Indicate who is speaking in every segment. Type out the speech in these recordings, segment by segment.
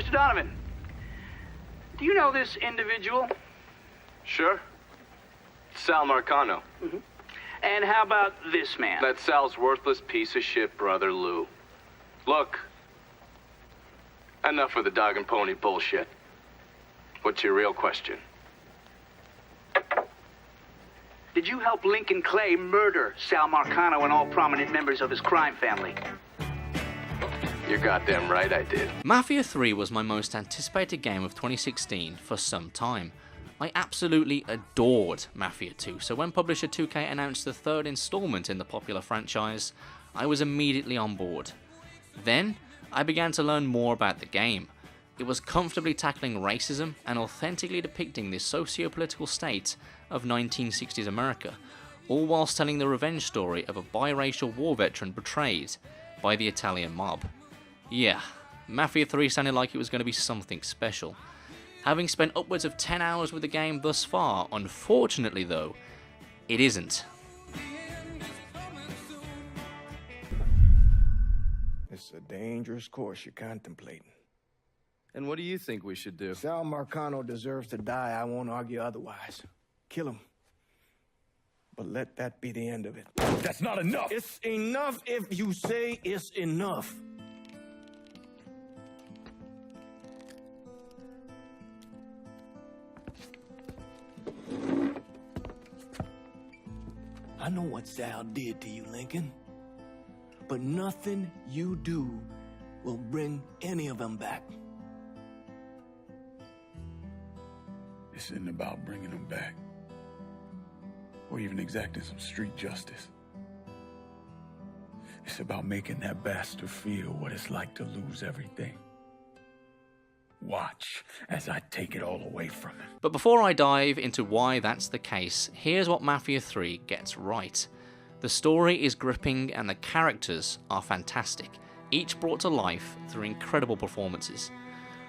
Speaker 1: Mr. Donovan, do you know this individual?
Speaker 2: Sure. Sal Marcano.
Speaker 1: Mm-hmm. And how about this man?
Speaker 2: That's Sal's worthless piece of shit brother, Lou. Look. Enough of the dog and pony bullshit. What's your real question?
Speaker 1: Did you help Lincoln Clay murder Sal Marcano and all prominent members of his crime family?
Speaker 2: You're goddamn right I did.
Speaker 3: Mafia 3 was my most anticipated game of 2016 for some time. I absolutely adored Mafia 2, so when publisher 2K announced the third installment in the popular franchise, I was immediately on board. Then, I began to learn more about the game. It was comfortably tackling racism and authentically depicting the socio-political state of 1960s America, all whilst telling the revenge story of a biracial war veteran betrayed by the Italian mob. Yeah, Mafia 3 sounded like it was going to be something special. Having spent upwards of 10 hours with the game thus far, unfortunately though, it isn't.
Speaker 4: It's a dangerous course you're contemplating.
Speaker 5: And what do you think we should do?
Speaker 4: Sal Marcano deserves to die. I won't argue otherwise. Kill him. But let that be the end of it.
Speaker 6: That's not enough!
Speaker 4: It's enough if you say it's enough. I know what Sal did to you, Lincoln. But nothing you do will bring any of them back.
Speaker 6: This isn't about bringing them back. Or even exacting some street justice. It's about making that bastard feel what it's like to lose everything. Watch as I take it all away from him.
Speaker 3: But before I dive into why that's the case, here's what Mafia 3 gets right. The story is gripping and the characters are fantastic, each brought to life through incredible performances.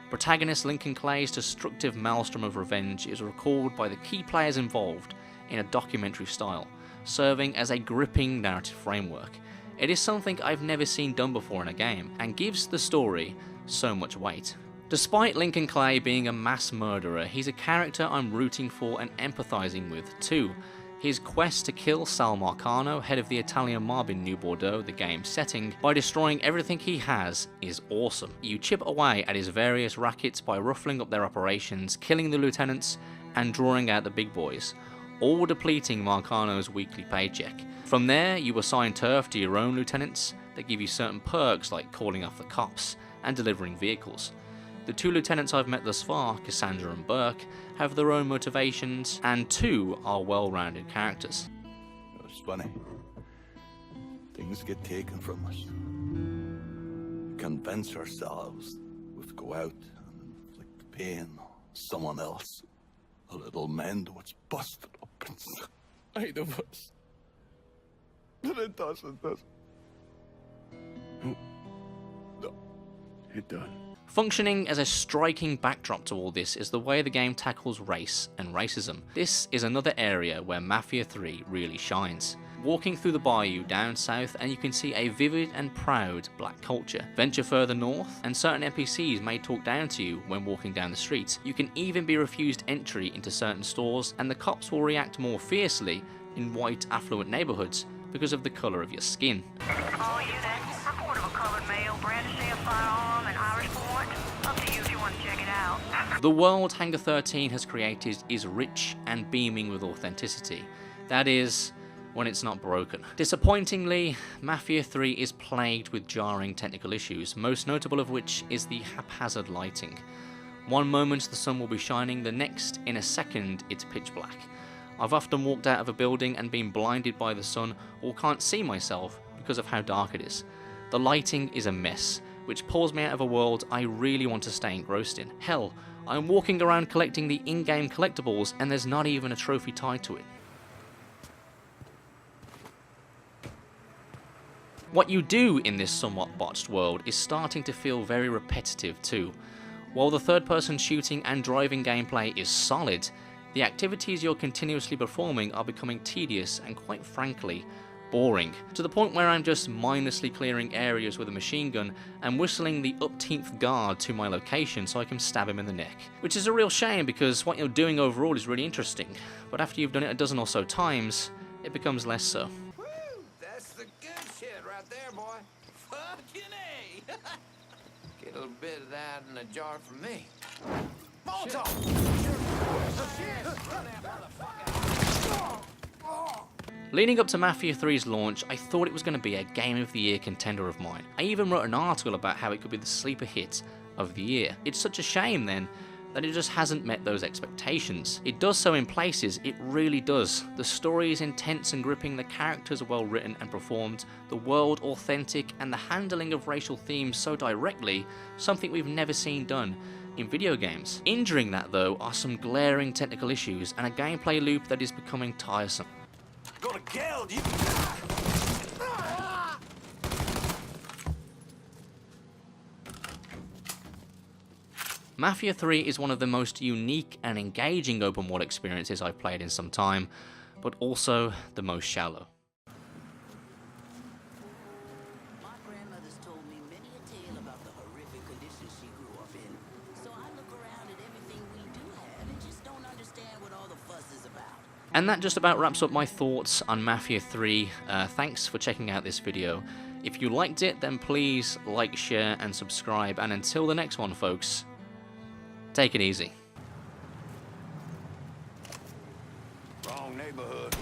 Speaker 3: Protagonist Lincoln Clay's destructive maelstrom of revenge is recalled by the key players involved in a documentary style, serving as a gripping narrative framework. It is something I've never seen done before in a game, and gives the story so much weight. Despite Lincoln Clay being a mass murderer, he's a character I'm rooting for and empathizing with too. His quest to kill Sal Marcano, head of the Italian mob in New Bordeaux, the game's setting, by destroying everything he has, is awesome. You chip away at his various rackets by ruffling up their operations, killing the lieutenants, and drawing out the big boys, all depleting Marcano's weekly paycheck. From there, you assign turf to your own lieutenants that give you certain perks like calling off the cops and delivering vehicles. The two lieutenants I've met thus far, Cassandra and Burke, have their own motivations, and two are well-rounded characters.
Speaker 7: It's funny. Things get taken from us. We convince ourselves we have to go out and inflict the pain on someone else. A little mend what's busted up inside of us. But it doesn't.
Speaker 6: No, it doesn't.
Speaker 3: Functioning as a striking backdrop to all this is the way the game tackles race and racism. This is another area where Mafia 3 really shines. Walking through the bayou down south and you can see a vivid and proud black culture. Venture further north and certain NPCs may talk down to you when walking down the street. You can even be refused entry into certain stores, and the cops will react more fiercely in white affluent neighborhoods because of the color of your skin.
Speaker 8: All units, report of a colored male brandishing a firearm and Irish point. Up to you if you want to check it out.
Speaker 3: The world Hangar 13 has created is rich and beaming with authenticity. That is, when it's not broken. Disappointingly, Mafia 3 is plagued with jarring technical issues, most notable of which is the haphazard lighting. One moment the sun will be shining, the next, in a second, it's pitch black. I've often walked out of a building and been blinded by the sun or can't see myself because of how dark it is. The lighting is a mess, which pulls me out of a world I really want to stay engrossed in. Hell, I'm walking around collecting the in-game collectibles and there's not even a trophy tied to it. What you do in this somewhat botched world is starting to feel very repetitive too. While the third-person shooting and driving gameplay is solid, the activities you're continuously performing are becoming tedious and, quite frankly, boring, to the point where I'm just mindlessly clearing areas with a machine gun and whistling the upteenth guard to my location so I can stab him in the neck. Which is a real shame because what you're doing overall is really interesting, but after you've done it a dozen or so times, it becomes less so.
Speaker 9: Woo! That's the good shit right there, boy. Fucking A! Get a little bit of that in a jar for me.
Speaker 3: Leading up to Mafia 3's launch, I thought it was going to be a Game of the Year contender of mine. I even wrote an article about how it could be the sleeper hit of the year. It's such a shame then that it just hasn't met those expectations. It does so in places, it really does. The story is intense and gripping, the characters are well written and performed, the world authentic, and the handling of racial themes so directly, something we've never seen done in video games. Injuring that though are some glaring technical issues and a gameplay loop that is becoming tiresome.
Speaker 7: Go to geld, you.
Speaker 3: Mafia 3 is one of the most unique and engaging open world experiences I've played in some time, but also the most shallow.
Speaker 10: My grandmother's told me many a tale about the horrific conditions she grew up in. So I look around at everything we do have and just don't understand what all the fuss is about.
Speaker 3: And that just about wraps up my thoughts on Mafia 3. Thanks for checking out this video. If you liked it, then please like, share, and subscribe. And until the next one, folks, take it easy.
Speaker 7: Wrong neighborhood.